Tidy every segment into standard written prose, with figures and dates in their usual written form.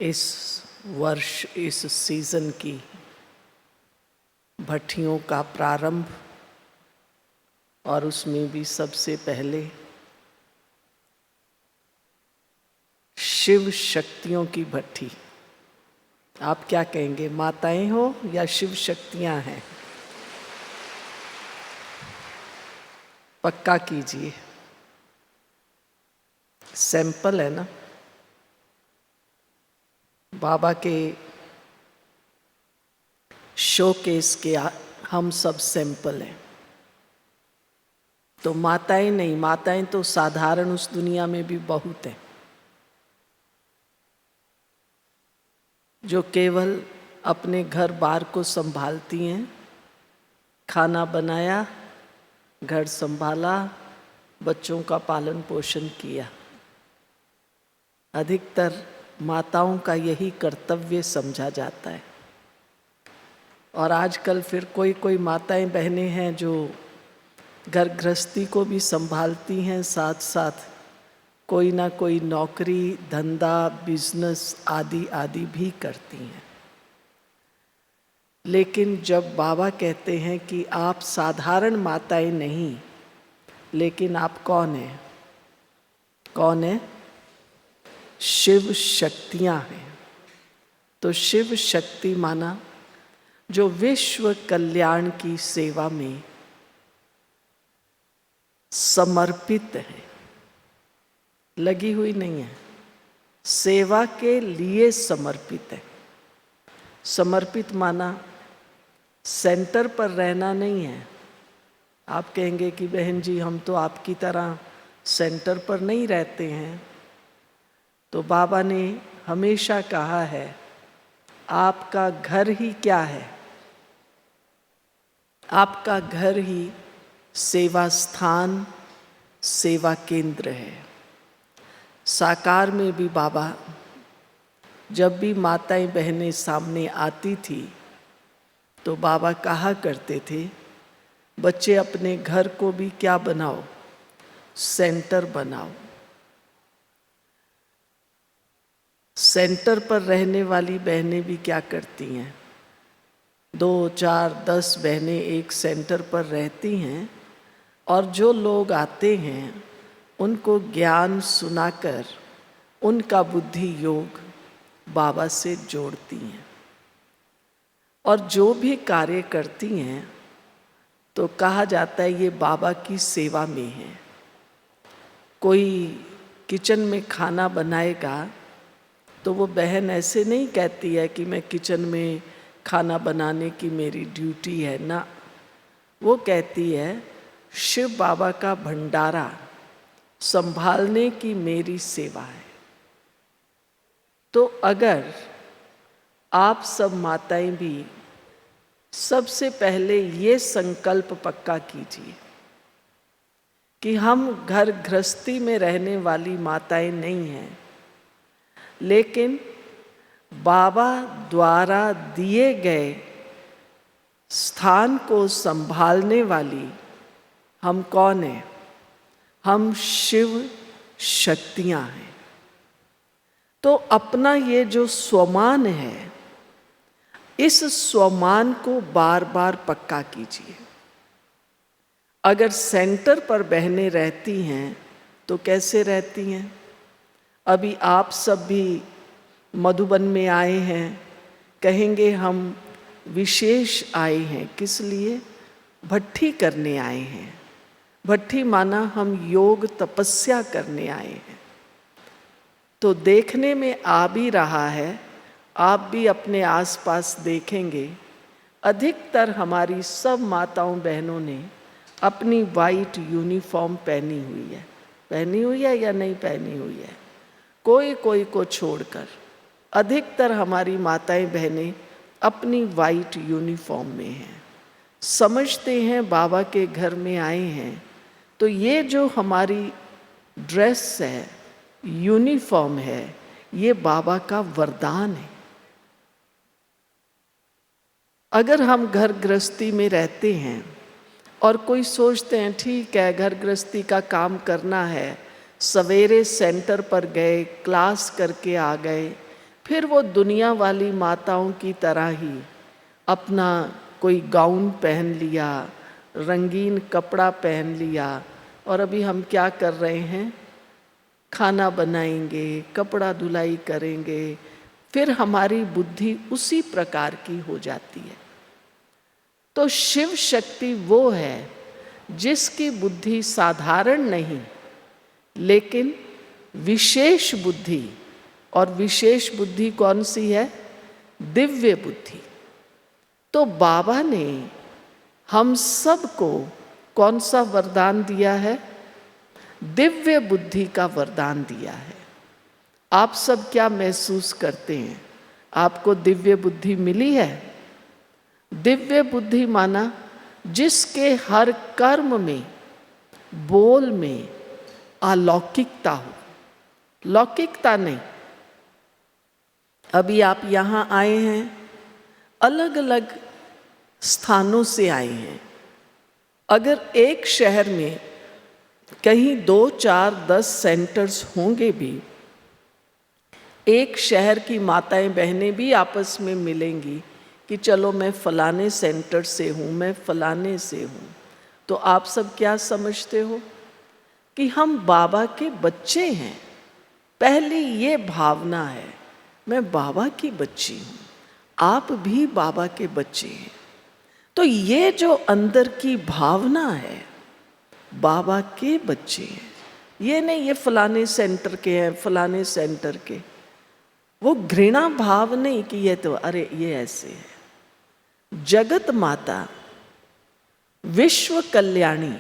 इस वर्ष इस सीजन की भट्टियों का प्रारंभ, और उसमें भी सबसे पहले शिव शक्तियों की भट्टी। आप क्या कहेंगे, माताएं हो या शिव शक्तियां हैं? पक्का कीजिए, सैंपल है ना। बाबा के शोकेस के हम सब सैंपल हैं। तो माताएं नहीं, माताएं तो साधारण उस दुनिया में भी बहुत हैं, जो केवल अपने घर बार को संभालती हैं। खाना बनाया, घर संभाला, बच्चों का पालन पोषण किया। अधिकतर माताओं का यही कर्तव्य समझा जाता है। और आजकल फिर कोई कोई माताएं बहनें हैं जो घर गृहस्थी को भी संभालती हैं, साथ साथ कोई ना कोई नौकरी, धंधा, बिजनेस आदि आदि भी करती हैं। लेकिन जब बाबा कहते हैं कि आप साधारण माताएं नहीं, लेकिन आप कौन हैं? कौन है? शिव शक्तियां हैं। तो शिव शक्ति माना जो विश्व कल्याण की सेवा में समर्पित है, लगी हुई नहीं है, सेवा के लिए समर्पित है। समर्पित माना सेंटर पर रहना नहीं है। आप कहेंगे कि बहन जी हम तो आपकी तरह सेंटर पर नहीं रहते हैं। तो बाबा ने हमेशा कहा है, आपका घर ही क्या है? आपका घर ही सेवा स्थान, सेवा केंद्र है। साकार में भी बाबा जब भी माताएं बहनें सामने आती थी तो बाबा कहा करते थे, बच्चे अपने घर को भी क्या बनाओ? सेंटर बनाओ। सेंटर पर रहने वाली बहनें भी क्या करती हैं? 2, 4, 10 बहनें एक सेंटर पर रहती हैं और जो लोग आते हैं उनको ज्ञान सुनाकर उनका बुद्धि योग बाबा से जोड़ती हैं। और जो भी कार्य करती हैं तो कहा जाता है ये बाबा की सेवा में है। कोई किचन में खाना बनाएगा तो वो बहन ऐसे नहीं कहती है कि मैं किचन में खाना बनाने की मेरी ड्यूटी है ना। वो कहती है शिव बाबा का भंडारा संभालने की मेरी सेवा है। तो अगर आप सब माताएं भी सबसे पहले ये संकल्प पक्का कीजिए कि हम घर गृहस्थी में रहने वाली माताएं नहीं हैं, लेकिन बाबा द्वारा दिए गए स्थान को संभालने वाली हम कौन हैं? हम शिव शक्तियां हैं। तो अपना ये जो स्वमान है, इस स्वमान को बार बार पक्का कीजिए। अगर सेंटर पर बहनें रहती हैं तो कैसे रहती हैं? अभी आप सब भी मधुबन में आए हैं, कहेंगे हम विशेष आए हैं। किस लिए? भट्टी करने आए हैं। भट्टी माना हम योग तपस्या करने आए हैं। तो देखने में आ भी रहा है, आप भी अपने आसपास देखेंगे, अधिकतर हमारी सब माताओं बहनों ने अपनी वाइट यूनिफॉर्म पहनी हुई है। पहनी हुई है या नहीं पहनी हुई है? कोई कोई को छोड़कर अधिकतर हमारी माताएं बहनें अपनी वाइट यूनिफॉर्म में हैं। समझते हैं बाबा के घर में आए हैं, तो ये जो हमारी ड्रेस है, यूनिफॉर्म है, ये बाबा का वरदान है। अगर हम घर गृहस्थी में रहते हैं और कोई सोचते हैं ठीक है घर गृहस्थी का काम करना है, सवेरे सेंटर पर गए, क्लास करके आ गए, फिर वो दुनिया वाली माताओं की तरह ही अपना कोई गाउन पहन लिया, रंगीन कपड़ा पहन लिया, और अभी हम क्या कर रहे हैं, खाना बनाएंगे, कपड़ा धुलाई करेंगे, फिर हमारी बुद्धि उसी प्रकार की हो जाती है। तो शिव शक्ति वो है जिसकी बुद्धि साधारण नहीं लेकिन विशेष बुद्धि, और विशेष बुद्धि कौन सी है? दिव्य बुद्धि। तो बाबा ने हम सबको कौन सा वरदान दिया है? दिव्य बुद्धि का वरदान दिया है। आप सब क्या महसूस करते हैं? आपको दिव्य बुद्धि मिली है? दिव्य बुद्धि माना जिसके हर कर्म में, बोल में अलौकिकता हो, लौकिकता नहीं। अभी आप यहाँ आए हैं, अलग अलग स्थानों से आए हैं। अगर एक शहर में कहीं 2, 4, 10 सेंटर्स होंगे भी, एक शहर की माताएं बहनें भी आपस में मिलेंगी कि चलो मैं फलाने सेंटर से हूँ, मैं फलाने से हूँ, तो आप सब क्या समझते हो कि हम बाबा के बच्चे हैं। पहली ये भावना है, मैं बाबा की बच्ची हूँ, आप भी बाबा के बच्चे हैं। तो ये जो अंदर की भावना है, बाबा के बच्चे हैं, ये नहीं ये फलाने सेंटर के हैं, फलाने सेंटर के, वो घृणा भाव नहीं कि ये तो अरे ये ऐसे है। जगत माता विश्व कल्याणी,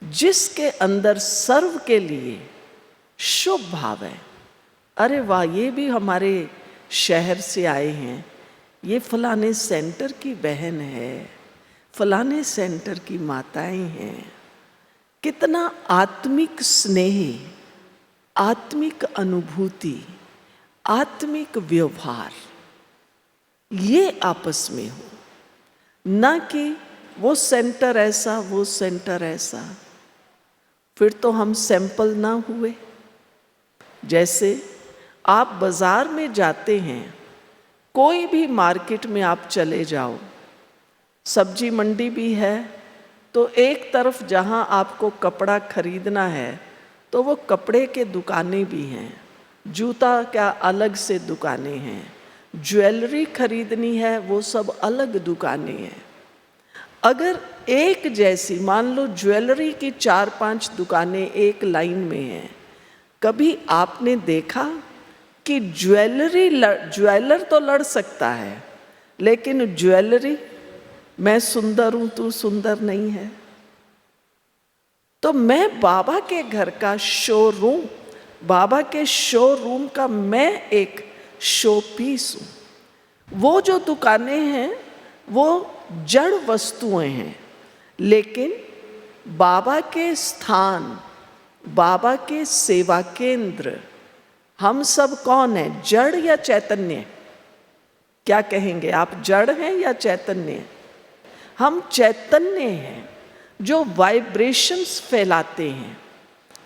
जिसके अंदर सर्व के लिए शुभ भाव है। अरे वाह, ये भी हमारे शहर से आए हैं, ये फलाने सेंटर की बहन है, फलाने सेंटर की माताएं हैं। कितना आत्मिक स्नेह, आत्मिक अनुभूति, आत्मिक व्यवहार ये आपस में हो, ना कि वो सेंटर ऐसा, वो सेंटर ऐसा। फिर तो हम सैंपल ना हुए। जैसे आप बाजार में जाते हैं, कोई भी मार्केट में आप चले जाओ, सब्जी मंडी भी है, तो एक तरफ जहाँ आपको कपड़ा खरीदना है तो वो कपड़े के दुकानें भी हैं, जूता क्या अलग से दुकानें हैं, ज्वेलरी खरीदनी है वो सब अलग दुकानें हैं। अगर एक जैसी, मान लो ज्वेलरी की 4-5 दुकानें एक लाइन में हैं, कभी आपने देखा कि ज्वेलर तो लड़ सकता है, लेकिन ज्वेलरी, मैं सुंदर हूं तू सुंदर नहीं है। तो मैं बाबा के घर का शोरूम, बाबा के शोरूम का मैं एक शो पीस हूं। वो जो दुकानें हैं वो जड़ वस्तुएं हैं, लेकिन बाबा के स्थान, बाबा के सेवा केंद्र, हम सब कौन है? जड़ या चैतन्य? क्या कहेंगे आप, जड़ हैं या चैतन्य? हम चैतन्य हैं जो वाइब्रेशंस फैलाते हैं,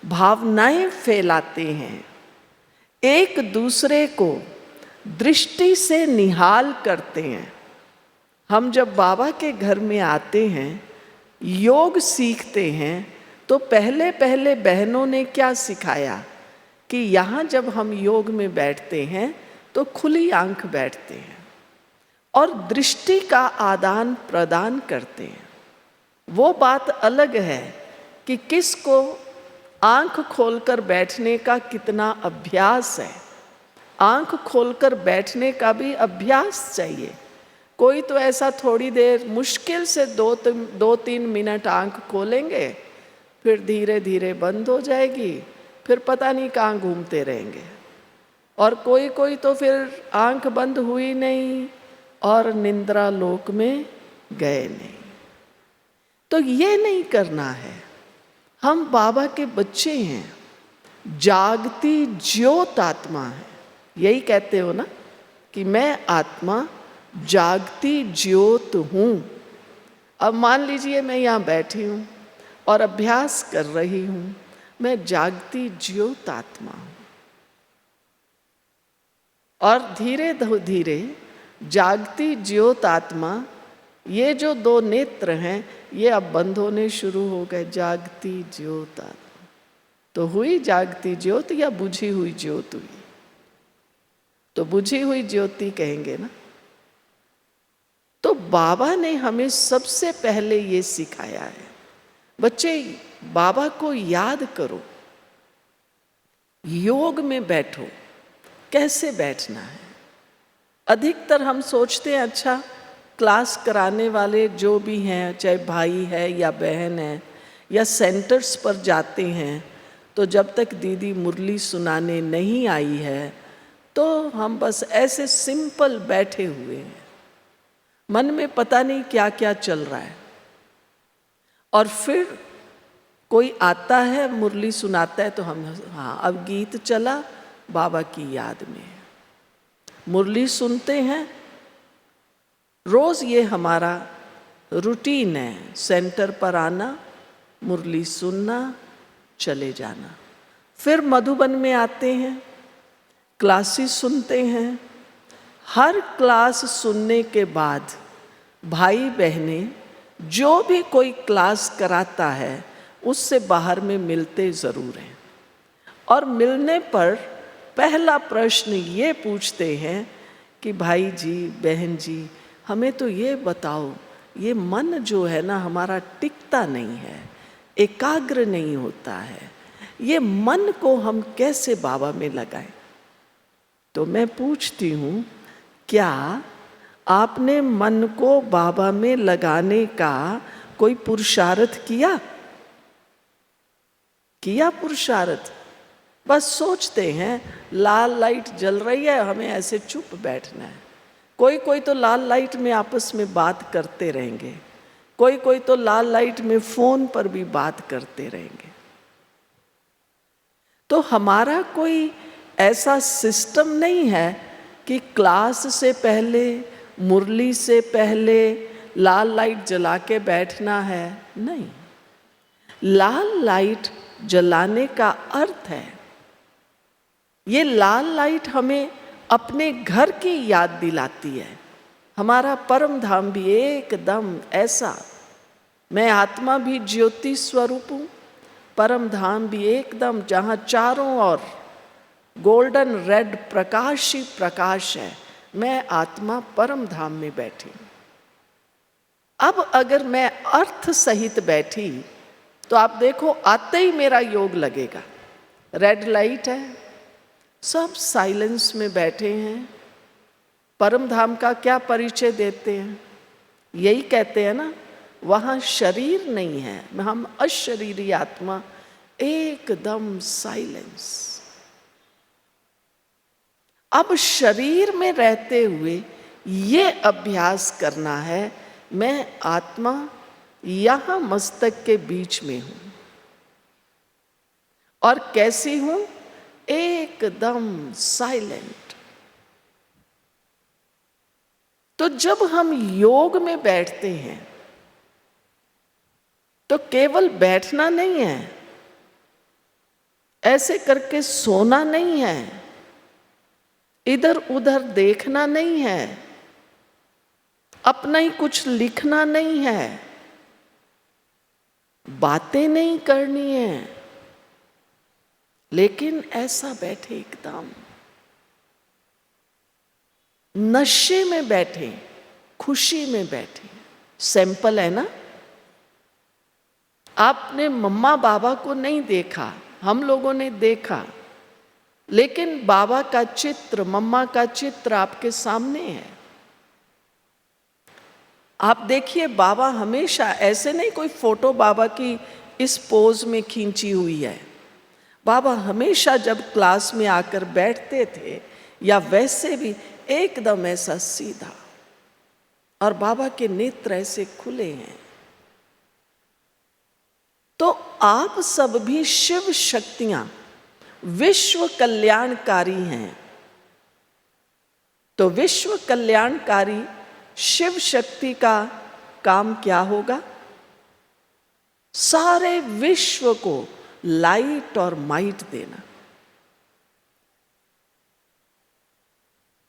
भावनाएं फैलाते हैं, एक दूसरे को दृष्टि से निहाल करते हैं। हम जब बाबा के घर में आते हैं, योग सीखते हैं, तो पहले पहले बहनों ने क्या सिखाया कि यहाँ जब हम योग में बैठते हैं तो खुली आंख बैठते हैं और दृष्टि का आदान प्रदान करते हैं। वो बात अलग है कि किसको आंख खोलकर बैठने का कितना अभ्यास है। आंख खोलकर बैठने का भी अभ्यास चाहिए। कोई तो ऐसा थोड़ी देर, मुश्किल से 2-3 मिनट आंख खोलेंगे, फिर धीरे धीरे बंद हो जाएगी, फिर पता नहीं कहाँ घूमते रहेंगे। और कोई कोई तो फिर आंख बंद हुई नहीं और निद्रा लोक में गए नहीं। तो ये नहीं करना है। हम बाबा के बच्चे हैं, जागती ज्योत आत्मा है। यही कहते हो ना कि मैं आत्मा जागती ज्योत हूँ। अब मान लीजिए मैं यहाँ बैठी हूँ और अभ्यास कर रही हूँ, मैं जागती ज्योत आत्मा हूँ। और धीरे धीरे जागती ज्योत आत्मा, ये जो दो नेत्र हैं ये अब बंद होने शुरू हो गए। जागती ज्योत आत्मा तो हुई जागती ज्योत या बुझी हुई ज्योत हुई? तो बुझी हुई ज्योति कहेंगे ना। तो बाबा ने हमें सबसे पहले ये सिखाया है, बच्चे बाबा को याद करो, योग में बैठो। कैसे बैठना है? अधिकतर हम सोचते हैं अच्छा क्लास कराने वाले जो भी हैं, चाहे भाई है या बहन है या सेंटर्स पर जाते हैं, तो जब तक दीदी मुरली सुनाने नहीं आई है तो हम बस ऐसे सिंपल बैठे हुए हैं, मन में पता नहीं क्या क्या चल रहा है। और फिर कोई आता है मुरली सुनाता है तो हम हाँ अब गीत चला, बाबा की याद में मुरली सुनते हैं। रोज ये हमारा रूटीन है, सेंटर पर आना, मुरली सुनना, चले जाना। फिर मधुबन में आते हैं, क्लासेस सुनते हैं। हर क्लास सुनने के बाद भाई बहनें जो भी कोई क्लास कराता है उससे बाहर में मिलते ज़रूर हैं। और मिलने पर पहला प्रश्न ये पूछते हैं कि भाई जी बहन जी हमें तो ये बताओ, ये मन जो है ना हमारा टिकता नहीं है, एकाग्र नहीं होता है, ये मन को हम कैसे बाबा में लगाएं? तो मैं पूछती हूँ, क्या आपने मन को बाबा में लगाने का कोई पुरुषार्थ किया पुरुषार्थ? बस सोचते हैं लाल लाइट जल रही है, हमें ऐसे चुप बैठना है। कोई तो लाल लाइट में आपस में बात करते रहेंगे, कोई तो लाल लाइट में फोन पर भी बात करते रहेंगे। तो हमारा कोई ऐसा सिस्टम नहीं है कि क्लास से पहले, मुरली से पहले लाल लाइट जला के बैठना है। नहीं, लाल लाइट जलाने का अर्थ है, ये लाल लाइट हमें अपने घर की याद दिलाती है। हमारा परम धाम भी एकदम ऐसा, मैं आत्मा भी ज्योति स्वरूप हूँ, परम धाम भी एकदम जहाँ चारों ओर गोल्डन रेड प्रकाश ही प्रकाश है। मैं आत्मा परम धाम में बैठी। अब अगर मैं अर्थ सहित बैठी तो आप देखो आते ही मेरा योग लगेगा। रेड लाइट है, सब साइलेंस में बैठे हैं। परम धाम का क्या परिचय देते हैं? यही कहते हैं ना, वहाँ शरीर नहीं है, हम अशरीरी आत्मा, एकदम साइलेंस। अब शरीर में रहते हुए ये अभ्यास करना है, मैं आत्मा यहाँ मस्तक के बीच में हूँ। और कैसी हूँ? एकदम साइलेंट। तो जब हम योग में बैठते हैं तो केवल बैठना नहीं है, ऐसे करके सोना नहीं है, इधर उधर देखना नहीं है, अपना ही कुछ लिखना नहीं है, बातें नहीं करनी है, लेकिन ऐसा बैठे एकदम नशे में बैठे, खुशी में बैठे। सैंपल है ना, आपने मम्मा बाबा को नहीं देखा, हम लोगों ने देखा, लेकिन बाबा का चित्र, मम्मा का चित्र आपके सामने है। आप देखिए, बाबा हमेशा ऐसे नहीं कोई फोटो बाबा की इस पोज में खींची हुई है। बाबा हमेशा जब क्लास में आकर बैठते थे या वैसे भी एकदम ऐसा सीधा, और बाबा के नेत्र ऐसे खुले हैं। तो आप सब भी शिव शक्तियां, विश्व कल्याणकारी हैं। तो विश्व कल्याणकारी शिव शक्ति का काम क्या होगा? सारे विश्व को लाइट और माइट देना।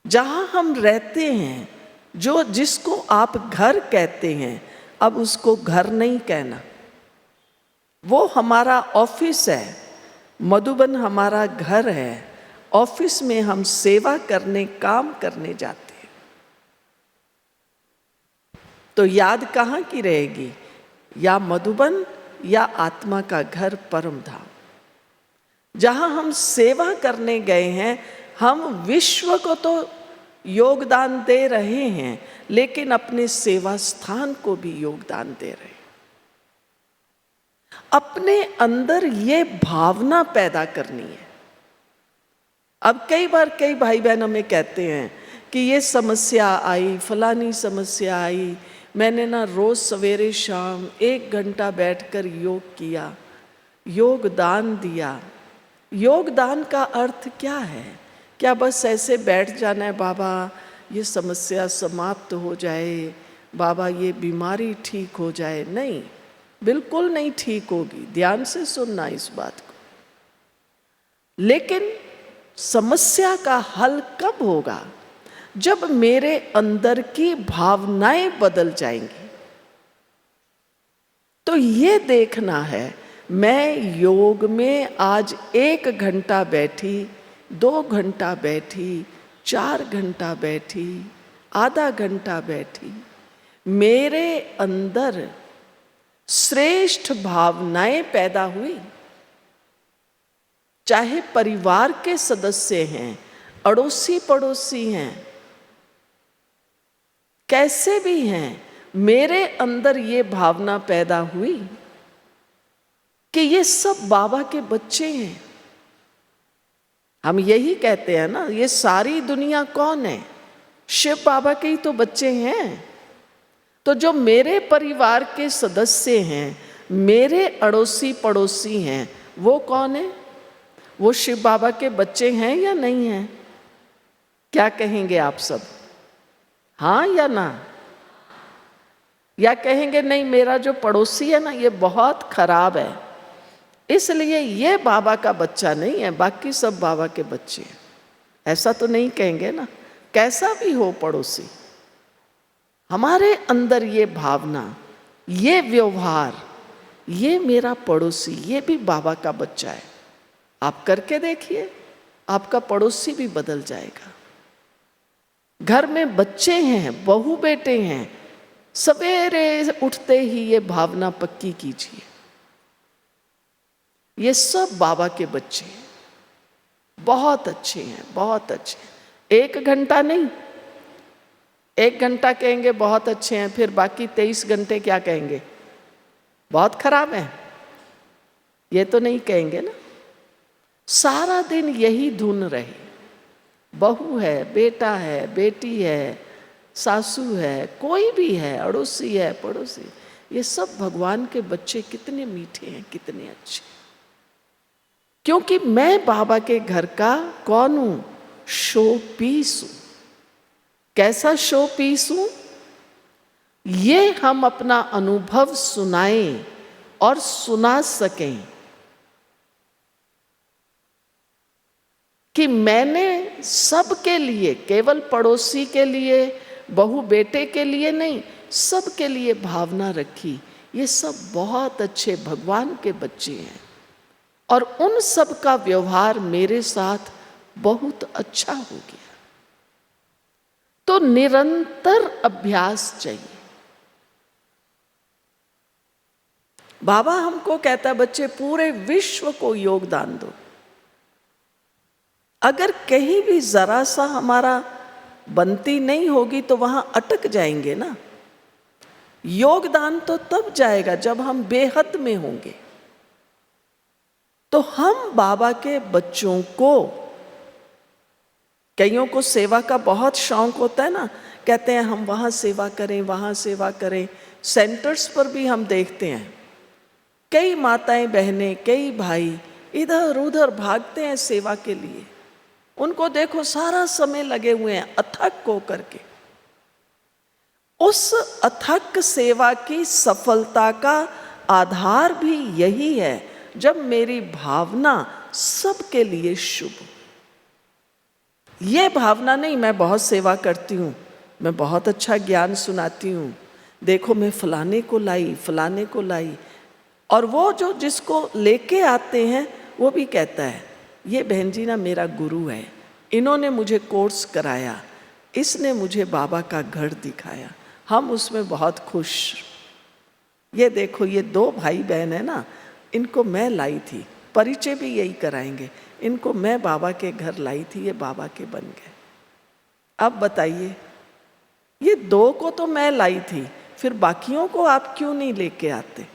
जहाँ हम रहते हैं, जो जिसको आप घर कहते हैं, अब उसको घर नहीं कहना। वो हमारा ऑफिस है, मधुबन हमारा घर है। ऑफिस में हम सेवा करने, काम करने जाते हैं। तो याद कहाँ की रहेगी? या मधुबन या आत्मा का घर परम धाम। जहाँ हम सेवा करने गए हैं, हम विश्व को तो योगदान दे रहे हैं, लेकिन अपने सेवा स्थान को भी योगदान दे रहे हैं। अपने अंदर ये भावना पैदा करनी है। अब कई बार कई भाई बहन हमें कहते हैं कि ये समस्या आई, फलानी समस्या आई, मैंने ना रोज सवेरे शाम 1 घंटा बैठकर योग किया, योगदान दिया। योगदान का अर्थ क्या है? क्या बस ऐसे बैठ जाना है, बाबा ये समस्या समाप्त हो जाए, बाबा ये बीमारी ठीक हो जाए? नहीं, बिल्कुल नहीं ठीक होगी। ध्यान से सुनना इस बात को। लेकिन समस्या का हल कब होगा? जब मेरे अंदर की भावनाएं बदल जाएंगी। तो ये देखना है, मैं योग में आज 1 घंटा बैठी, 2 घंटा बैठी, 4 घंटा बैठी, आधा घंटा बैठी, मेरे अंदर श्रेष्ठ भावनाएं पैदा हुई। चाहे परिवार के सदस्य हैं, अड़ोसी पड़ोसी हैं, कैसे भी हैं, मेरे अंदर ये भावना पैदा हुई कि ये सब बाबा के बच्चे हैं। हम यही कहते हैं ना, ये सारी दुनिया कौन है? शिव बाबा के ही तो बच्चे हैं। तो जो मेरे परिवार के सदस्य हैं, मेरे अड़ोसी पड़ोसी हैं, वो कौन है? वो शिव बाबा के बच्चे हैं या नहीं हैं? क्या कहेंगे आप सब? हाँ या ना? या कहेंगे नहीं, मेरा जो पड़ोसी है ना, ये बहुत खराब है, इसलिए ये बाबा का बच्चा नहीं है, बाकी सब बाबा के बच्चे हैं? ऐसा तो नहीं कहेंगे ना। कैसा भी हो पड़ोसी, हमारे अंदर ये भावना, ये व्यवहार, ये मेरा पड़ोसी, ये भी बाबा का बच्चा है। आप करके देखिए, आपका पड़ोसी भी बदल जाएगा। घर में बच्चे हैं, बहू बेटे हैं, सवेरे उठते ही ये भावना पक्की कीजिए, ये सब बाबा के बच्चे हैं, बहुत अच्छे हैं, बहुत अच्छे हैं। 1 घंटा नहीं, 1 घंटा कहेंगे बहुत अच्छे हैं, फिर बाकी 23 घंटे क्या कहेंगे? बहुत खराब है। ये तो नहीं कहेंगे ना। सारा दिन यही धुन रहे, बहू है, बेटा है, बेटी है, सासू है, कोई भी है, अड़ोसी है, पड़ोसी, ये सब भगवान के बच्चे कितने मीठे हैं, कितने अच्छे। क्योंकि मैं बाबा के घर का कौन हूं? शो पीस हूं। कैसा शो पीस हूं? ये हम अपना अनुभव सुनाएं और सुना सकें कि मैंने सबके लिए, केवल पड़ोसी के लिए, बहू बेटे के लिए नहीं, सबके लिए भावना रखी। ये सब बहुत अच्छे भगवान के बच्चे हैं और उन सब का व्यवहार मेरे साथ बहुत अच्छा हो गया। तो निरंतर अभ्यास चाहिए। बाबा हमको कहता है, बच्चे पूरे विश्व को योगदान दो। अगर कहीं भी जरा सा हमारा बनती नहीं होगी तो वहां अटक जाएंगे ना। योगदान तो तब जाएगा जब हम बेहद में होंगे। तो हम बाबा के बच्चों को, कईयों को सेवा का बहुत शौक होता है ना, कहते हैं हम वहाँ सेवा करें, वहाँ सेवा करें। सेंटर्स पर भी हम देखते हैं कई माताएं बहनें, कई भाई इधर उधर भागते हैं सेवा के लिए। उनको देखो सारा समय लगे हुए हैं अथक हो करके। उस अथक सेवा की सफलता का आधार भी यही है, जब मेरी भावना सबके लिए शुभ। ये भावना नहीं मैं बहुत सेवा करती हूँ, मैं बहुत अच्छा ज्ञान सुनाती हूँ, देखो मैं फलाने को लाई, फलाने को लाई। और वो जो जिसको लेके आते हैं वो भी कहता है ये बहन जी ना मेरा गुरु है, इन्होंने मुझे कोर्स कराया, इसने मुझे बाबा का घर दिखाया, हम उसमें बहुत खुश। ये देखो ये 2 भाई बहन है ना, इनको मैं लाई थी, परिचय भी यही कराएंगे, इनको मैं बाबा के घर लाई थी, ये बाबा के बन गए। अब बताइए ये 2 को तो मैं लाई थी, फिर बाकियों को आप क्यों नहीं लेके आते?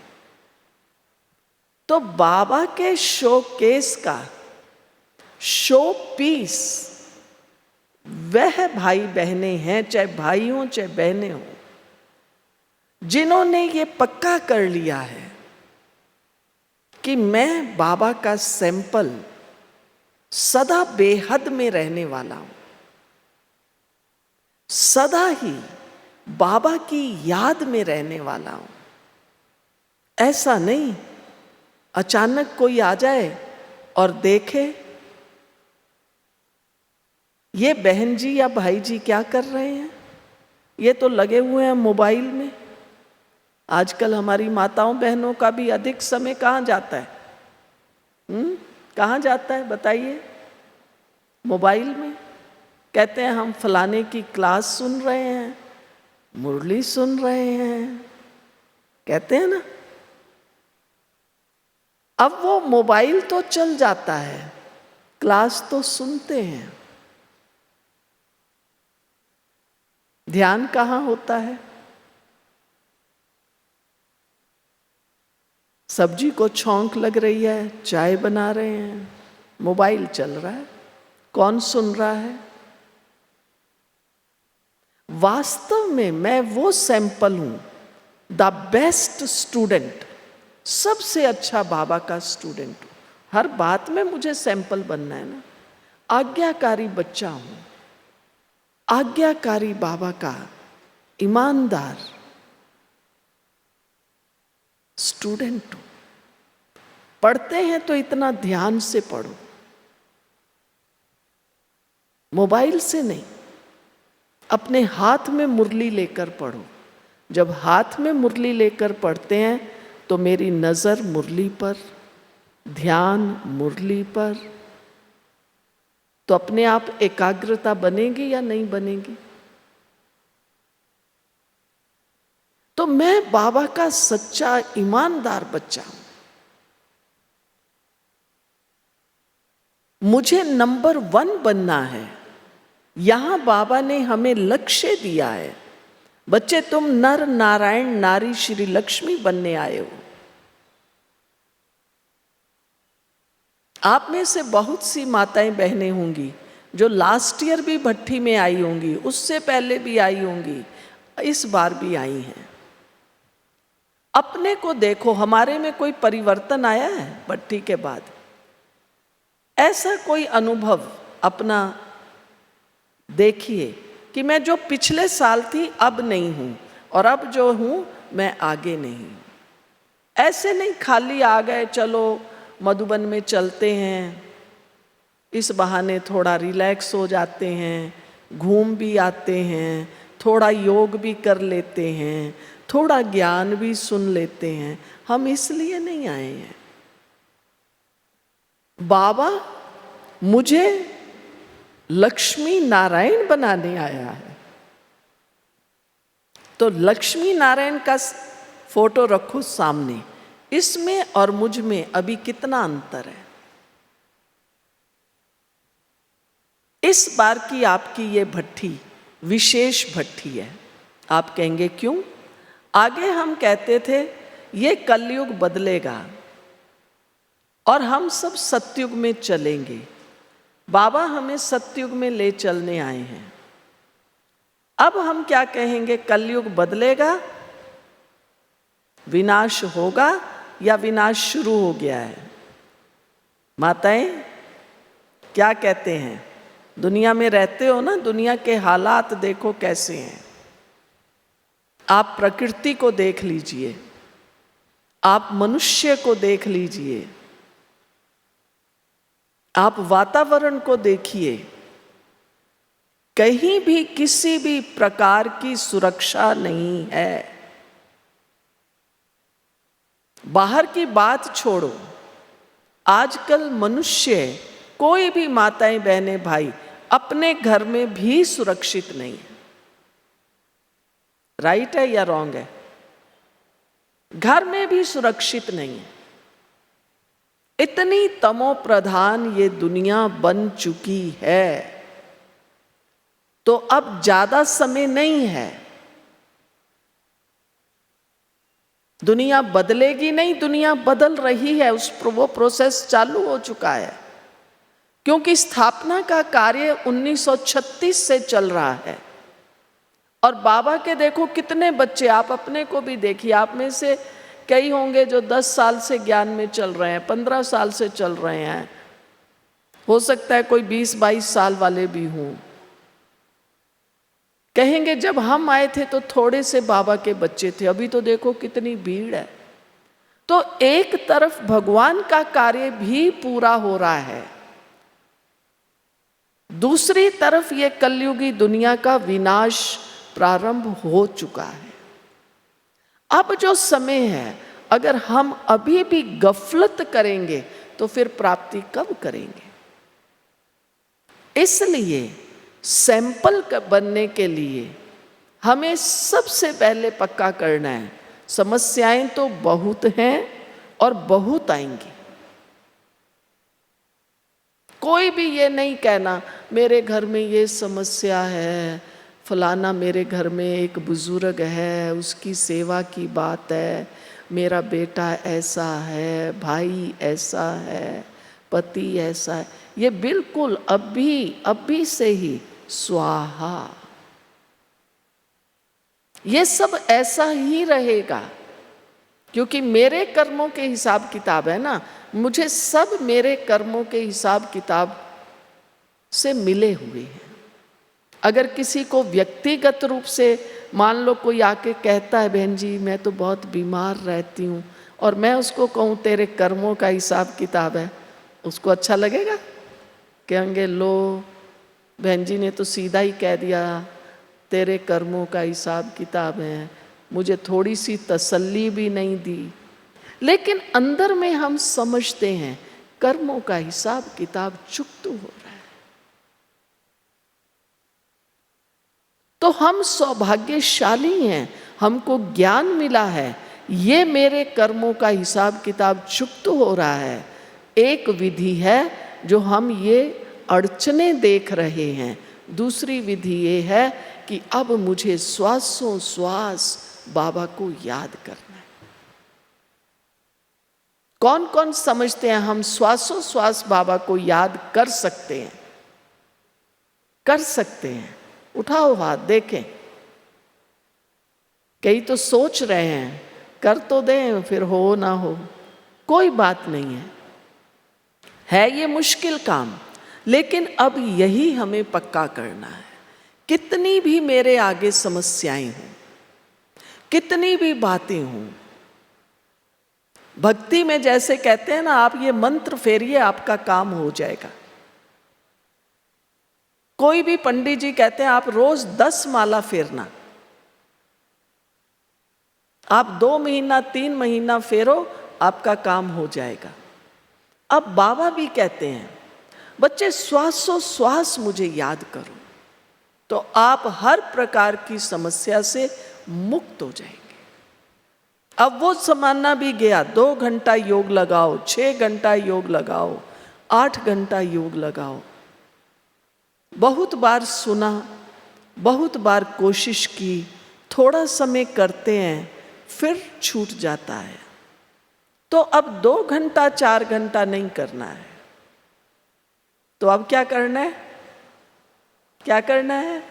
तो बाबा के शोकेस का शो पीस वह भाई बहनें हैं, चाहे भाई हों चाहे बहनें हों, जिन्होंने ये पक्का कर लिया है कि मैं बाबा का सैंपल सदा बेहद में रहने वाला हूं, सदा ही बाबा की याद में रहने वाला हूं। ऐसा नहीं अचानक कोई आ जाए और देखे ये बहन जी या भाई जी क्या कर रहे हैं, ये तो लगे हुए हैं मोबाइल में। आजकल हमारी माताओं बहनों का भी अधिक समय कहाँ जाता है? कहाँ जाता है बताइए? मोबाइल में। कहते हैं हम फलाने की क्लास सुन रहे हैं, मुरली सुन रहे हैं, कहते हैं ना। अब वो मोबाइल तो चल जाता है, क्लास तो सुनते हैं, ध्यान कहाँ होता है? सब्जी को छौंक लग रही है, चाय बना रहे हैं, मोबाइल चल रहा है, कौन सुन रहा है? वास्तव में मैं वो सैंपल हूं, द बेस्ट स्टूडेंट, सबसे अच्छा बाबा का स्टूडेंट हूं। हर बात में मुझे सैंपल बनना है ना। आज्ञाकारी बच्चा हूं, आज्ञाकारी बाबा का ईमानदार स्टूडेंट हूं। पढ़ते हैं तो इतना ध्यान से पढ़ो, मोबाइल से नहीं, अपने हाथ में मुरली लेकर पढ़ो। जब हाथ में मुरली लेकर पढ़ते हैं तो मेरी नजर मुरली पर, ध्यान मुरली पर, तो अपने आप एकाग्रता बनेगी या नहीं बनेगी? तो मैं बाबा का सच्चा ईमानदार बच्चा हूं। मुझे नंबर 1 बनना है। यहां बाबा ने हमें लक्ष्य दिया है, बच्चे तुम नर नारायण नारी श्री लक्ष्मी बनने आए हो। आप में से बहुत सी माताएं बहनें होंगी जो लास्ट ईयर भी भट्ठी में आई होंगी, उससे पहले भी आई होंगी, इस बार भी आई हैं। अपने को देखो, हमारे में कोई परिवर्तन आया है भट्ठी के बाद? ऐसा कोई अनुभव अपना देखिए कि मैं जो पिछले साल थी अब नहीं हूं, और अब जो हूं मैं आगे नहीं। ऐसे नहीं खाली आ गए, चलो मधुबन में चलते हैं, इस बहाने थोड़ा रिलैक्स हो जाते हैं, घूम भी आते हैं, थोड़ा योग भी कर लेते हैं, थोड़ा ज्ञान भी सुन लेते हैं। हम इसलिए नहीं आए हैं। बाबा मुझे लक्ष्मी नारायण बनाने आया है। तो लक्ष्मी नारायण का फोटो रखो सामने, इसमें और मुझ में अभी कितना अंतर है? इस बार की आपकी ये भट्ठी विशेष भट्ठी है। आप कहेंगे क्यों? आगे हम कहते थे ये कलयुग बदलेगा और हम सब सतयुग में चलेंगे। बाबा हमें सतयुग में ले चलने आए हैं। अब हम क्या कहेंगे? कलयुग बदलेगा, विनाश होगा या विनाश शुरू हो गया है? माताएं क्या कहते हैं? दुनिया में रहते हो ना, दुनिया के हालात देखो कैसे हैं। आप प्रकृति को देख लीजिए, आप मनुष्य को देख कहीं भी किसी भी प्रकार की सुरक्षा नहीं है। बाहर की बात छोड़ो, आजकल मनुष्य, कोई भी माताएं बहनें भाई अपने घर में भी सुरक्षित नहीं है। राइट है या रॉन्ग है? घर में भी सुरक्षित नहीं है। इतनी तमो प्रधान ये दुनिया बन चुकी है, तो अब ज्यादा समय नहीं है। दुनिया बदलेगी नहीं, दुनिया बदल रही है, वो प्रोसेस चालू हो चुका है। क्योंकि स्थापना का कार्य 1936 से चल रहा है। और बाबा के देखो कितने बच्चे, आप अपने को भी देखिए, आप में से कई होंगे जो 10 साल से ज्ञान में चल रहे हैं, 15 साल से चल रहे हैं, हो सकता है कोई 20-22 साल वाले भी हों। कहेंगे जब हम आए थे तो थोड़े से बाबा के बच्चे थे, अभी तो देखो कितनी भीड़ है। तो एक तरफ भगवान का कार्य भी पूरा हो रहा है, दूसरी तरफ ये कलयुगी दुनिया का विनाश प्रारंभ हो चुका है। अब जो समय है, अगर हम अभी भी गफलत करेंगे तो फिर प्राप्ति कब करेंगे? इसलिए सैंपल बनने के लिए हमें सबसे पहले पक्का करना है, समस्याएं तो बहुत हैं और बहुत आएंगी। कोई भी ये नहीं कहना मेरे घर में ये समस्या है, फलाना मेरे घर में एक बुजुर्ग है, उसकी सेवा की बात है, मेरा बेटा ऐसा है, भाई ऐसा है, पति ऐसा है। ये बिल्कुल अभी से ही स्वाहा, ये सब ऐसा ही रहेगा। क्योंकि मेरे कर्मों के हिसाब किताब है ना, मुझे सब मेरे कर्मों के हिसाब किताब से मिले हुए हैं। अगर किसी को व्यक्तिगत रूप से मान लो कोई आके कहता है बहन जी मैं तो बहुत बीमार रहती हूँ, और मैं उसको कहूँ तेरे कर्मों का हिसाब किताब है, उसको अच्छा लगेगा? कहेंगे लो बहन जी ने तो सीधा ही कह दिया तेरे कर्मों का हिसाब किताब है, मुझे थोड़ी सी तसल्ली भी नहीं दी। लेकिन अंदर में हम समझते हैं कर्मों का हिसाब किताब चुकता हो रहा है। तो हम सौभाग्यशाली हैं, हमको ज्ञान मिला है, ये मेरे कर्मों का हिसाब किताब चुकता हो रहा है। एक विधि है जो हम ये अड़चने देख रहे हैं, दूसरी विधि ये है कि अब मुझे श्वासों श्वास बाबा को याद करना है। कौन कौन समझते हैं हम श्वासों श्वास बाबा को याद कर सकते हैं? कर सकते हैं? उठाओ हाथ देखें। कई तो सोच रहे हैं, कर तो दें फिर हो ना हो, कोई बात नहीं है ये मुश्किल काम, लेकिन अब यही हमें पक्का करना है। कितनी भी मेरे आगे समस्याएं हों, कितनी भी बातें हों, भक्ति में जैसे कहते हैं ना, आप ये मंत्र फेरिए आपका काम हो जाएगा। कोई भी पंडित जी कहते हैं आप रोज 10 माला फेरना, आप 2 महीना 3 महीना फेरो, आपका काम हो जाएगा। अब बाबा भी कहते हैं बच्चे श्वासों श्वास मुझे याद करो, तो आप हर प्रकार की समस्या से मुक्त हो जाएंगे। अब वो जमाना भी गया, 2 घंटा योग लगाओ, 6 घंटा योग लगाओ, 8 घंटा योग लगाओ। बहुत बार सुना, बहुत बार कोशिश की, थोड़ा समय करते हैं फिर छूट जाता है। तो अब 2 घंटा 4 घंटा नहीं करना है, तो अब क्या करना है? क्या करना है?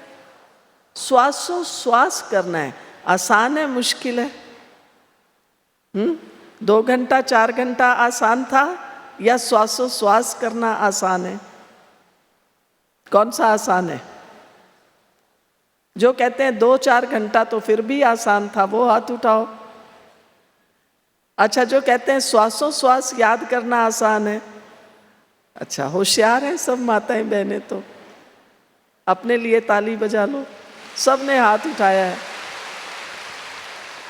श्वासों श्वास करना है। आसान है मुश्किल है? 2 घंटा 4 घंटा आसान था या श्वासों श्वास करना आसान है? कौन सा आसान है? जो कहते हैं 2-4 घंटा तो फिर भी आसान था, वो हाथ उठाओ। अच्छा, जो कहते हैं श्वासों श्वास याद करना आसान है, अच्छा होशियार है सब माताएं बहनें। तो अपने लिए ताली बजा लो, सबने हाथ उठाया है।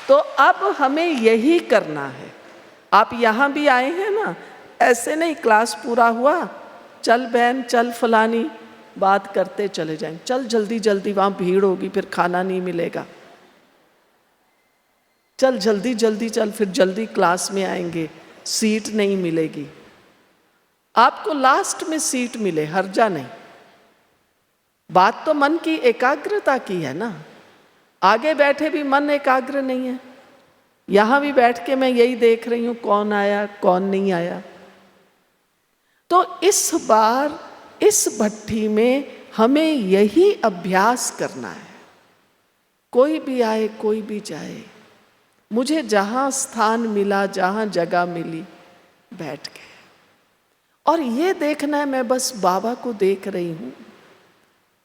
तो अब हमें यही करना है। आप यहाँ भी आए हैं ना, ऐसे नहीं क्लास पूरा हुआ, चल बहन चल फलानी, बात करते चले जाएं, चल जल्दी जल्दी, वहाँ भीड़ होगी फिर खाना नहीं मिलेगा, चल जल्दी जल्दी चल, फिर जल्दी क्लास में आएंगे, सीट नहीं मिलेगी। आपको लास्ट में सीट मिले, हर्जा नहीं। बात तो मन की एकाग्रता की है ना। आगे बैठे भी मन एकाग्र नहीं है। यहां भी बैठ के मैं यही देख रही हूं, कौन आया कौन नहीं आया। तो इस बार इस भट्ठी में हमें यही अभ्यास करना है। कोई भी आए कोई भी जाए, मुझे जहां स्थान मिला, जहां जगह मिली, बैठ गए। और ये देखना है मैं बस बाबा को देख रही हूं।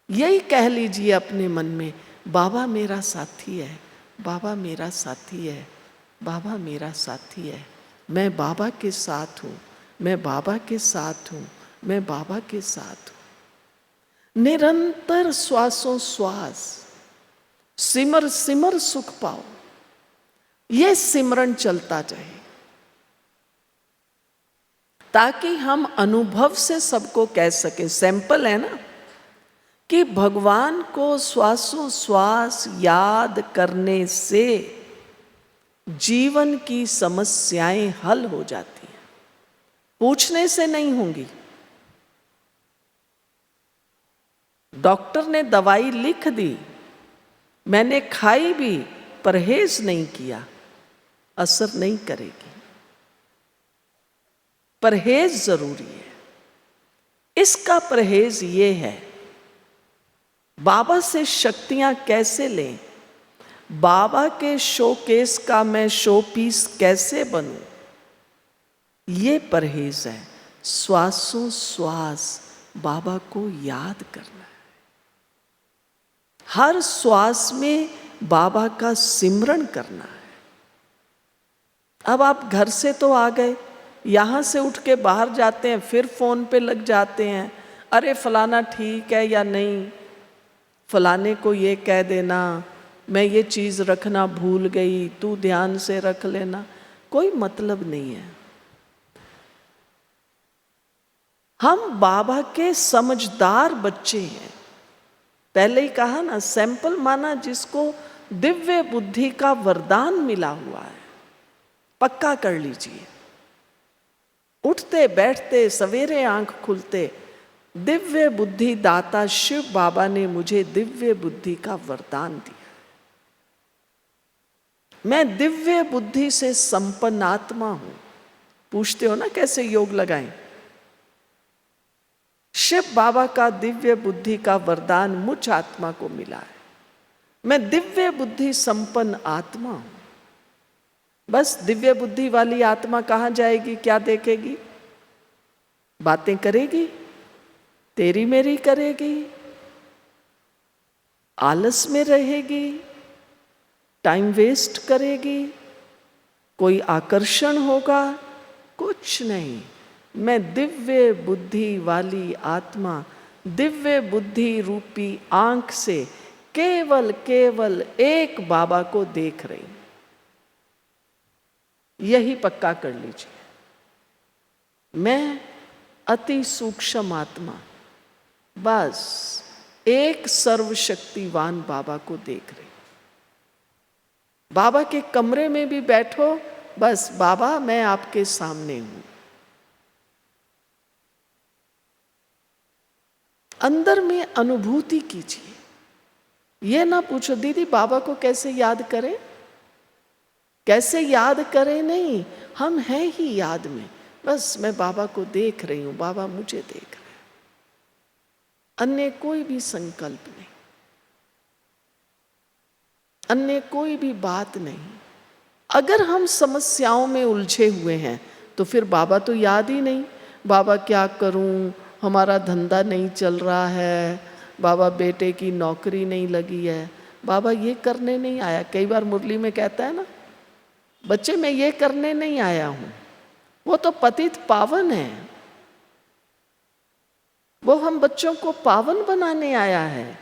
यही कह लीजिए अपने मन में, बाबा मेरा साथी है, बाबा मेरा साथी है, बाबा मेरा साथी है। मैं बाबा के साथ हूँ, मैं बाबा के साथ हूँ, मैं बाबा के साथ हूँ। निरंतर श्वासों श्वास, सिमर सिमर सुख पाओ, ये सिमरन चलता जाए, ताकि हम अनुभव से सबको कह सकें। सैंपल है ना कि भगवान को श्वासों श्वास याद करने से जीवन की समस्याएं हल हो जाती हैं, पूछने से नहीं होंगी। डॉक्टर ने दवाई लिख दी, मैंने खाई भी, परहेज नहीं किया, असर नहीं करेगी। परहेज जरूरी है। इसका परहेज ये है, बाबा से शक्तियां कैसे लें, बाबा के शोकेस का मैं शो पीस कैसे बनूं, ये परहेज है। श्वासों श्वास बाबा को याद करना है, हर श्वास में बाबा का सिमरन करना है। अब आप घर से तो आ गए, यहाँ से उठ के बाहर जाते हैं, फिर फोन पे लग जाते हैं, अरे फलाना ठीक है या नहीं, फलाने को ये कह देना, मैं ये चीज़ रखना भूल गई, तू ध्यान से रख लेना। कोई मतलब नहीं है। हम बाबा के समझदार बच्चे हैं। पहले ही कहा ना, सैंपल माना जिसको दिव्य बुद्धि का वरदान मिला हुआ है, पक्का कर लीजिए। उठते बैठते सवेरे आंख खुलते, दिव्य बुद्धि दाता शिव बाबा ने मुझे दिव्य बुद्धि का वरदान दिया। मैं दिव्य बुद्धि से संपन्न आत्मा हूं। पूछते हो ना कैसे योग लगाएं? शिव बाबा का दिव्य बुद्धि का वरदान मुझ आत्मा को मिला है। मैं दिव्य बुद्धि संपन्न आत्मा हूं। बस दिव्य बुद्धि वाली आत्मा कहाँ जाएगी, क्या देखेगी? बातें करेगी, तेरी मेरी करेगी, आलस में रहेगी, टाइम वेस्ट करेगी, कोई आकर्षण होगा? कुछ नहीं। मैं दिव्य बुद्धि वाली आत्मा, दिव्य बुद्धि रूपी आंख से केवल केवल एक बाबा को देख रही हूं। यही पक्का कर लीजिए। मैं अति सूक्ष्म आत्मा, बस एक सर्वशक्तिवान बाबा को देख रही। बाबा के कमरे में भी बैठो, बस बाबा मैं आपके सामने हूं। अंदर में अनुभूति कीजिए। ये ना पूछो दीदी बाबा को कैसे याद करें, कैसे याद करें, नहीं, हम हैं ही याद में। बस मैं बाबा को देख रही हूं, बाबा मुझे देख रहे हैं। अन्य कोई भी संकल्प नहीं, अन्य कोई भी बात नहीं। अगर हम समस्याओं में उलझे हुए हैं तो फिर बाबा तो याद ही नहीं। बाबा क्या करूं, हमारा धंधा नहीं चल रहा है, बाबा बेटे की नौकरी नहीं लगी है, बाबा ये करने नहीं आया। कई बार मुरली में कहता है ना, बच्चे मैं ये करने नहीं आया हूं, वो तो पतित पावन है। वो हम बच्चों को पावन बनाने आया है,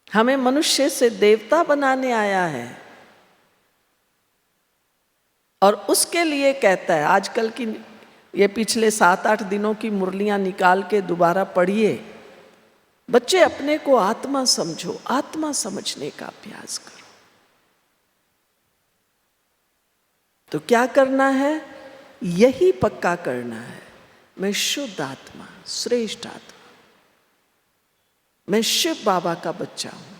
हमें मनुष्य से देवता बनाने आया है। और उसके लिए कहता है, आजकल की ये पिछले 7-8 दिनों की मुरलियां निकाल के दोबारा पढ़िए। बच्चे अपने को आत्मा समझो, आत्मा समझने का अभ्यास करो। तो क्या करना है? यही पक्का करना है, मैं शुद्ध आत्मा, श्रेष्ठ आत्मा, मैं शिव बाबा का बच्चा हूं,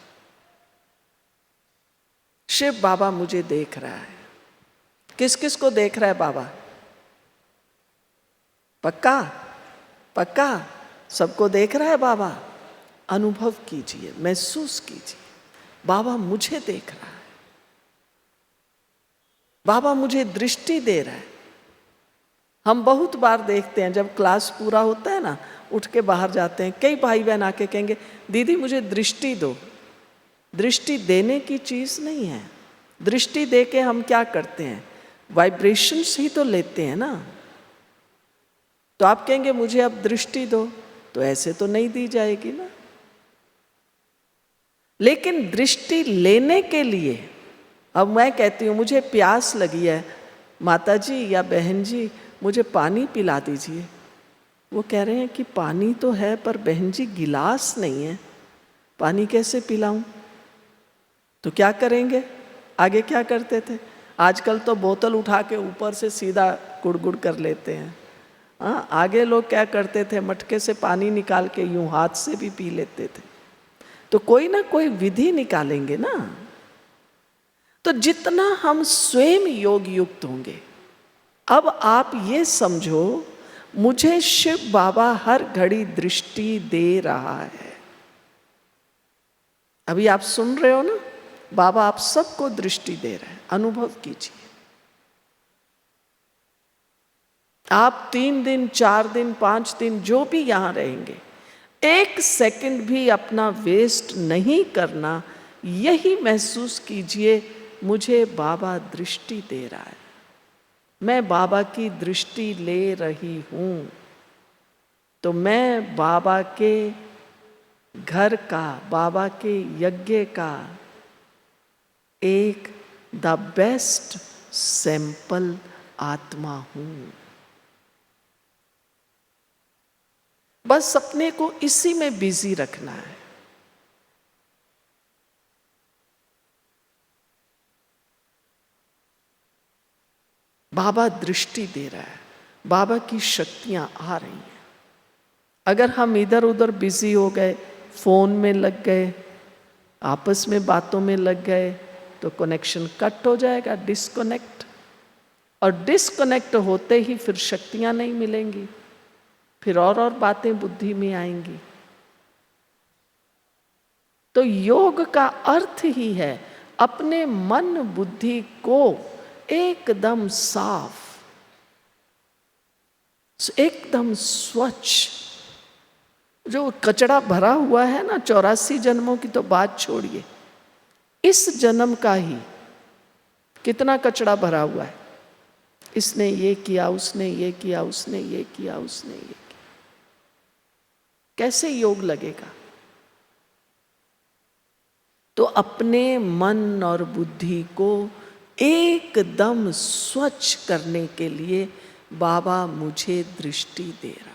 शिव बाबा मुझे देख रहा है। किस किस को देख रहा है बाबा? पक्का? पक्का सबको देख रहा है बाबा। अनुभव कीजिए, महसूस कीजिए, बाबा मुझे देख रहा है, बाबा मुझे दृष्टि दे रहा है। हम बहुत बार देखते हैं, जब क्लास पूरा होता है ना, उठ के बाहर जाते हैं, कई भाई बहन आके कहेंगे दीदी मुझे दृष्टि दो। दृष्टि देने की चीज नहीं है। दृष्टि दे के हम क्या करते हैं? वाइब्रेशंस ही तो लेते हैं ना। तो आप कहेंगे मुझे अब दृष्टि दो, तो ऐसे तो नहीं दी जाएगी ना। लेकिन दृष्टि लेने के लिए, अब मैं कहती हूँ मुझे प्यास लगी है, माता जी या बहन जी मुझे पानी पिला दीजिए। वो कह रहे हैं कि पानी तो है पर बहन जी गिलास नहीं है, पानी कैसे पिलाऊं? तो क्या करेंगे? आगे क्या करते थे? आजकल तो बोतल उठा के ऊपर से सीधा गुड़गुड़ कर लेते हैं। हाँ, आगे लोग क्या करते थे? मटके से पानी निकाल के यूं हाथ से भी पी लेते थे। तो कोई ना कोई विधि निकालेंगे ना। तो जितना हम स्वयं योग युक्त होंगे, अब आप ये समझो मुझे शिव बाबा हर घड़ी दृष्टि दे रहा है। अभी आप सुन रहे हो ना, बाबा आप सबको दृष्टि दे रहे हैं, अनुभव कीजिए। आप 3 दिन, 4 दिन, 5 दिन जो भी यहां रहेंगे, 1 सेकंड भी अपना वेस्ट नहीं करना। यही महसूस कीजिए मुझे बाबा दृष्टि दे रहा है, मैं बाबा की दृष्टि ले रही हूं। तो मैं बाबा के घर का, बाबा के यज्ञ का एक द बेस्ट सैंपल आत्मा हूं। बस अपने को इसी में बिजी रखना है। बाबा दृष्टि दे रहा है, बाबा की शक्तियां आ रही हैं। अगर हम इधर उधर बिजी हो गए, फोन में लग गए, आपस में बातों में लग गए, तो कनेक्शन कट हो जाएगा, डिस्कनेक्ट। और डिस्कनेक्ट होते ही फिर शक्तियां नहीं मिलेंगी, फिर और बातें बुद्धि में आएंगी। तो योग का अर्थ ही है अपने मन बुद्धि को एकदम साफ, एकदम स्वच्छ। जो कचरा भरा हुआ है ना 84 जन्मों की तो बात छोड़िए, इस जन्म का ही कितना कचरा भरा हुआ है। इसने ये किया, उसने ये किया, उसने ये किया, उसने ये किया। कैसे योग लगेगा? तो अपने मन और बुद्धि को एकदम स्वच्छ करने के लिए बाबा मुझे दृष्टि दे रहा है।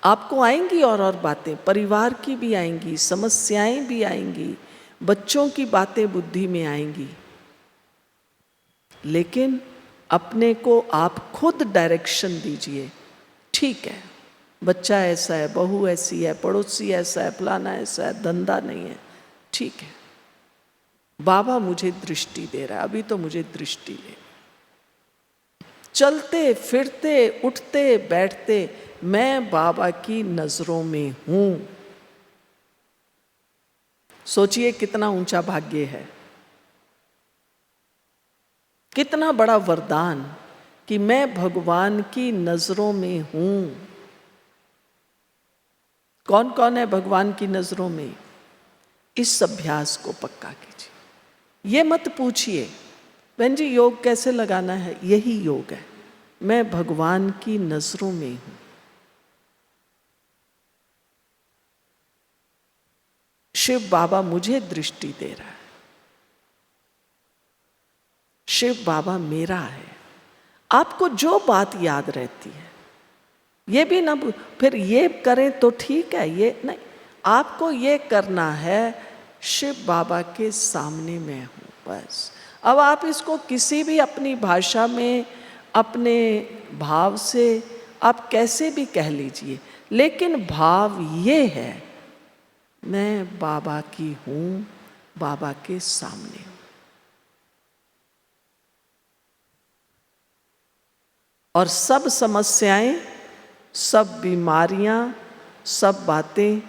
आपको आएंगी और बातें, परिवार की भी आएंगी, समस्याएं भी आएंगी, बच्चों की बातें बुद्धि में आएंगी, लेकिन अपने को आप खुद डायरेक्शन दीजिए। ठीक है, बच्चा ऐसा है, बहू ऐसी है, पड़ोसी ऐसा है, फलाना ऐसा है, धंधा नहीं है, ठीक है, बाबा मुझे दृष्टि दे रहा है, अभी तो मुझे दृष्टि ले। चलते फिरते उठते बैठते मैं बाबा की नजरों में हूं। सोचिए कितना ऊंचा भाग्य है, कितना बड़ा वरदान कि मैं भगवान की नजरों में हूं। कौन कौन है भगवान की नजरों में? इस अभ्यास को पक्का कीजिए। ये मत पूछिए बहन जी योग कैसे लगाना है, यही योग है। मैं भगवान की नजरों में हूं। शिव बाबा मुझे दृष्टि दे रहा है, शिव बाबा मेरा है। आपको जो बात याद रहती है, ये भी ना फिर ये करें तो ठीक है, ये नहीं, आपको ये करना है शिव बाबा के सामने मैं हूं, बस। अब आप इसको किसी भी अपनी भाषा में, अपने भाव से आप कैसे भी कह लीजिए, लेकिन भाव ये है, मैं बाबा की हूं, बाबा के सामने हूं। और सब समस्याएं, सब बीमारियां, सब बातें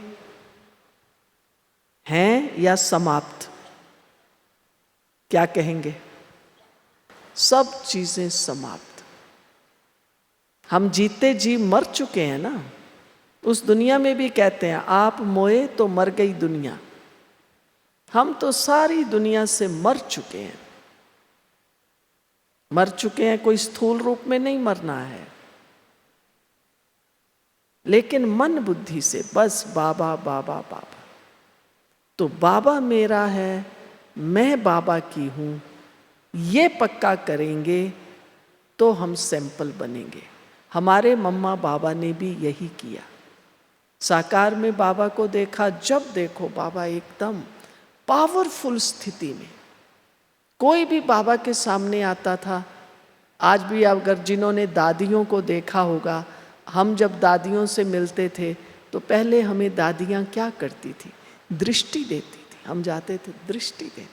हैं या समाप्त? क्या कहेंगे? सब चीजें समाप्त। हम जीते जी मर चुके हैं ना। उस दुनिया में भी कहते हैं आप मोए तो मर गई दुनिया। हम तो सारी दुनिया से मर चुके हैं। मर चुके हैं, कोई स्थूल रूप में नहीं मरना है, लेकिन मन बुद्धि से बस बाबा बाबा बाबा। तो बाबा मेरा है, मैं बाबा की हूं, ये पक्का करेंगे तो हम सैंपल बनेंगे। हमारे मम्मा बाबा ने भी यही किया। साकार में बाबा को देखा, जब देखो बाबा एकदम पावरफुल स्थिति में। कोई भी बाबा के सामने आता था। आज भी अगर जिन्होंने दादियों को देखा होगा, हम जब दादियों से मिलते थे तो पहले हमें दादियाँ क्या करती थी? दृष्टि देती थी। हम जाते थे, दृष्टि देते थे।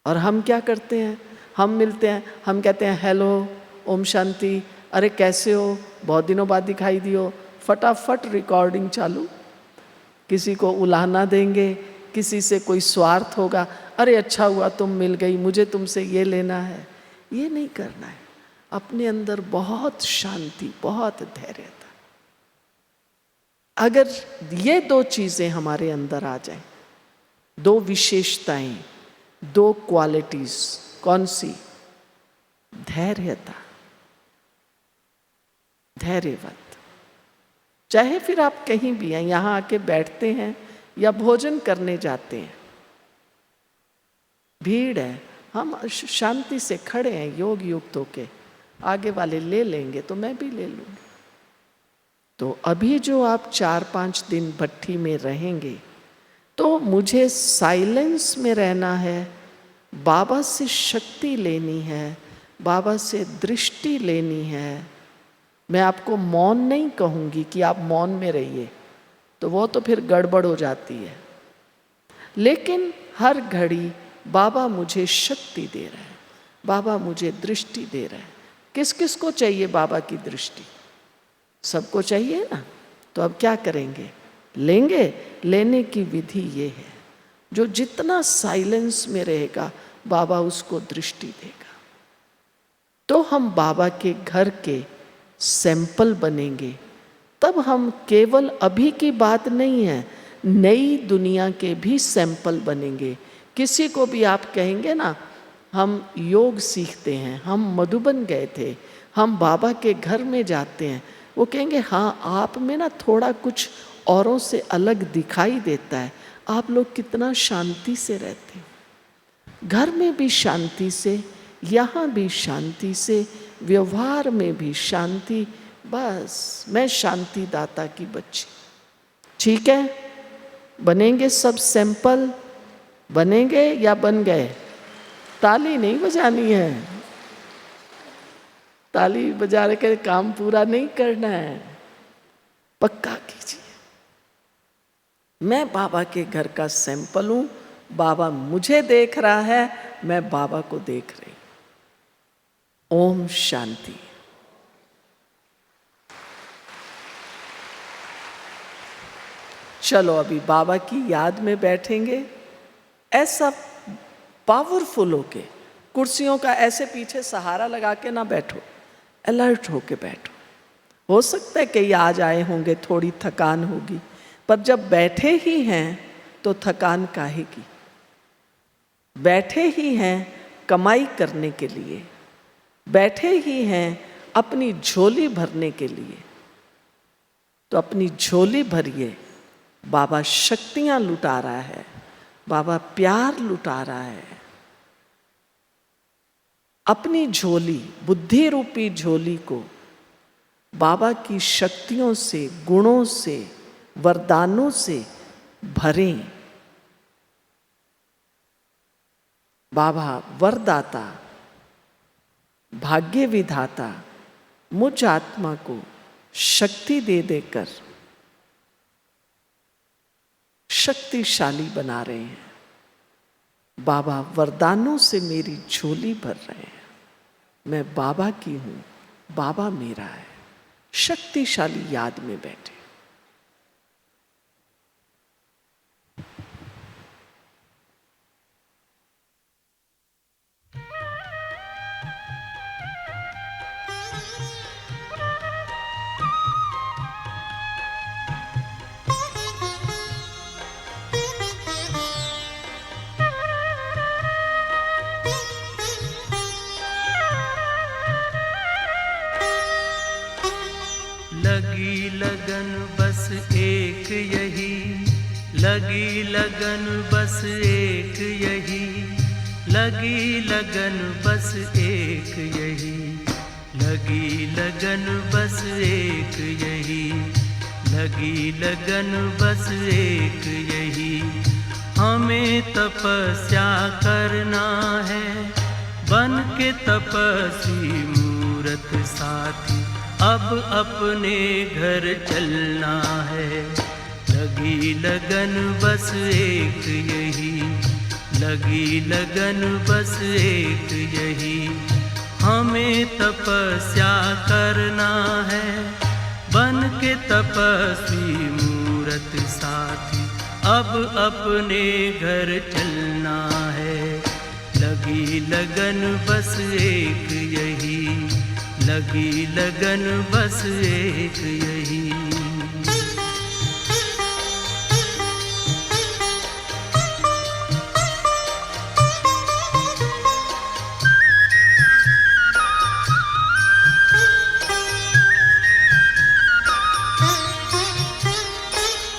और हम क्या करते हैं? हम मिलते हैं, हम कहते हैं हेलो, ओम शांति, अरे कैसे हो, बहुत दिनों बाद दिखाई दियो, फटाफट रिकॉर्डिंग चालू। किसी को उलाहना देंगे, किसी से कोई स्वार्थ होगा, अरे अच्छा हुआ तुम मिल गई, मुझे तुमसे ये लेना है। ये नहीं करना है। अपने अंदर बहुत शांति, बहुत धैर्य था। अगर ये दो चीजें हमारे अंदर आ जाएं, दो विशेषताएं, दो क्वालिटीज, कौन सी? धैर्यता, धैर्यवत। चाहे फिर आप कहीं भी हैं, यहां आके बैठते हैं या भोजन करने जाते हैं, भीड़ है, हम शांति से खड़े हैं योग युक्त होके, आगे वाले ले लेंगे तो मैं भी ले लूंगी। तो अभी जो आप 4-5 दिन भट्ठी में रहेंगे, तो मुझे साइलेंस में रहना है, बाबा से शक्ति लेनी है, बाबा से दृष्टि लेनी है। मैं आपको मौन नहीं कहूँगी कि आप मौन में रहिए, तो वो तो फिर गड़बड़ हो जाती है। लेकिन हर घड़ी बाबा मुझे शक्ति दे रहा है, बाबा मुझे दृष्टि दे रहा है। किस किस को चाहिए बाबा की दृष्टि? सबको चाहिए ना। तो अब क्या करेंगे? लेंगे। लेने की विधि ये है, जो जितना साइलेंस में रहेगा बाबा उसको दृष्टि देगा। तो हम बाबा के घर के सैंपल बनेंगे। तब हम केवल अभी की बात नहीं है, नई दुनिया के भी सैंपल बनेंगे। किसी को भी आप कहेंगे ना, हम योग सीखते हैं, हम मधुबन गए थे, हम बाबा के घर में जाते हैं, वो कहेंगे हाँ आप में ना थोड़ा कुछ औरों से अलग दिखाई देता है। आप लोग कितना शांति से रहते हैं, घर में भी शांति से, यहाँ भी शांति से, व्यवहार में भी शांति। बस मैं शांति दाता की बच्ची। ठीक है, बनेंगे सब सैंपल, बनेंगे या बन गए? ताली नहीं बजानी है, ताली बजा के काम पूरा नहीं करना है, पक्का कीजिए। मैं बाबा के घर का सैंपल हूं, बाबा मुझे देख रहा है, मैं बाबा को देख रही। ओम शांति। चलो अभी बाबा की याद में बैठेंगे। ऐसा पावरफुल होके, कुर्सियों का ऐसे पीछे सहारा लगा के ना बैठो, अलर्ट होके बैठो। हो सकता है कि आज आए होंगे, थोड़ी थकान होगी, पर जब बैठे ही हैं तो थकान काहे की? बैठे ही हैं कमाई करने के लिए, बैठे ही हैं अपनी झोली भरने के लिए। तो अपनी झोली भरिए, बाबा शक्तियां लुटा रहा है, बाबा प्यार लुटा रहा है। अपनी झोली, बुद्धि रूपी झोली को बाबा की शक्तियों से, गुणों से, वरदानों से भरें। बाबा वरदाता, भाग्य विधाता मुझ आत्मा को शक्ति दे देकर शक्तिशाली बना रहे हैं। बाबा वरदानों से मेरी झोली भर रहे हैं। मैं बाबा की हूं, बाबा मेरा है। शक्तिशाली याद में बैठे। लगी लगन बस एक यही, लगी लगन बस एक यही, लगी लगन बस एक यही, लगी लगन बस एक यही, लगी लगन बस एक यही। हमें तपस्या करना है, बन के तपस्वी मूरत साथी, अब अपने घर चलना है। लगी लगन बस एक यही, लगी लगन बस एक यही। हमें तपस्या करना है, बन के तपस्वी मूरत साथी, अब अपने घर चलना है। लगी लगन बस एक यही, लगी लगन बस एक यही।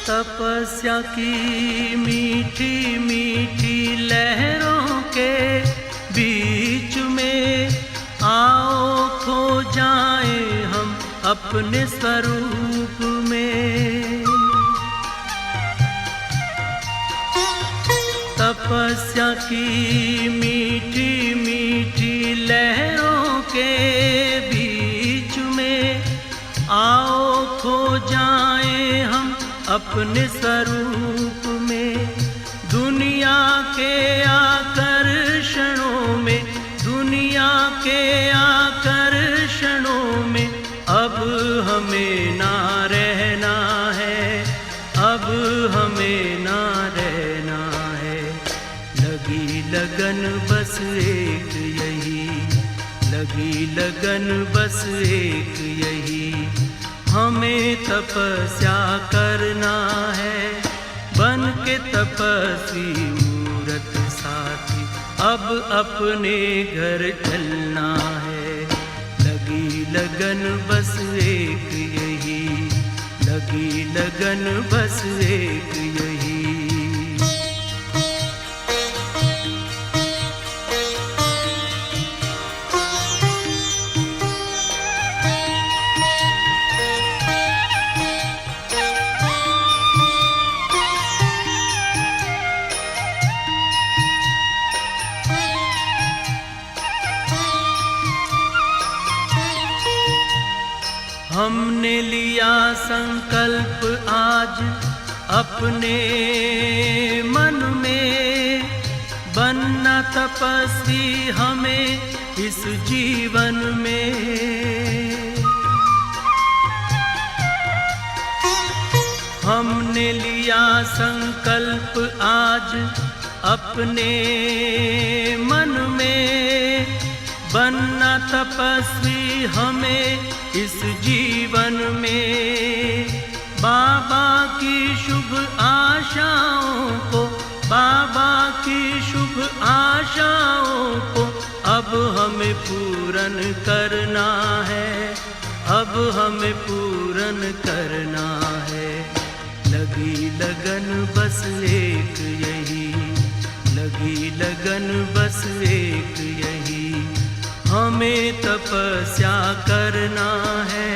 तपस्या की मीठी मीठी लहरों के बीच में आओ खो जाए हम अपने स्वरूप में। तपस्या की मीठी मीठी लहरों के बीच में आओ खो जाए हम अपने स्वरूप में। दुनिया के आकर्षणों में, दुनिया के आकर्षणों में अब हमें ना रहना है, अब हमें ना रहना है। लगी लगन बस एक यही, लगी लगन बस एक यही। हमें तपस्या करना है, बन के तपस्वी मूरत साथी, अब अपने घर चलना है। लगी लगन बस एक यही, लगी लगन बस एक यही। हमने लिया संकल्प आज अपने मन में, बनना तपस्वी हमें इस जीवन में। हमने लिया संकल्प आज अपने मन में, बनना तपस्वी हमें इस जीवन में। बाबा की शुभ आशाओं को, बाबा की शुभ आशाओं को हमें पूरन करना है, अब हमें पूरन करना है। लगी लगन बस एक यही, लगी लगन बस एक यही, हमें तपस्या करना है।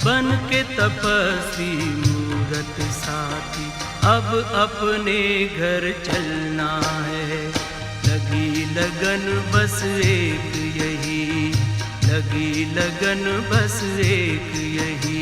बन के तपस्वी मूरत साथी, अब अपने घर चलना है। लगी लगन बस एक यही, लगी लगन बस एक यही।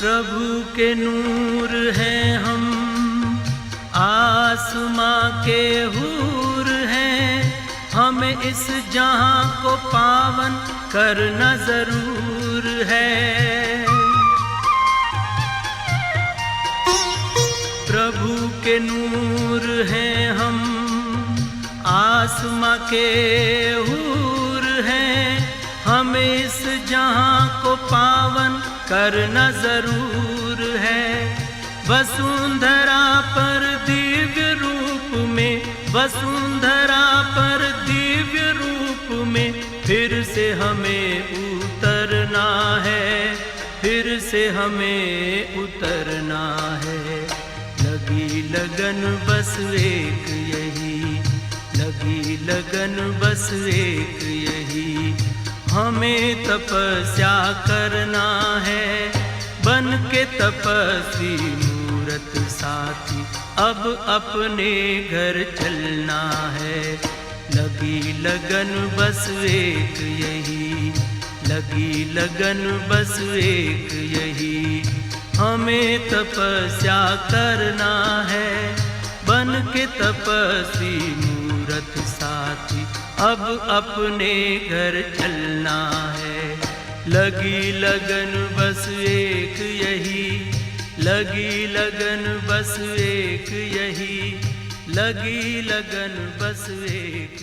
प्रभु के नूर हैं हम, आसमां के हूर हैं, हमें इस जहां को पावन करना जरूर है। प्रभु के नूर हैं हम, आसमां के हूर हैं, हमें इस जहां को पावन करना जरूर है। वसुंधरा पर दिव्य रूप में, वसुंधरा पर दिव्य रूप में फिर से हमें उतरना है, फिर से हमें उतरना है। लगी लगन बस एक यही, लगी लगन बस एक यही, हमें तपस्या करना है। बन के तपस्वी मूरत साथी, अब अपने घर चलना है। लगी लगन बस एक यही, लगी लगन बस एक यही, हमें तपस्या करना है। बन के तपस्वी मूरत साथी, अब अपने घर चलना है। लगी लगन बस एक यही, लगी लगन बस एक यही, लगी लगन बस एक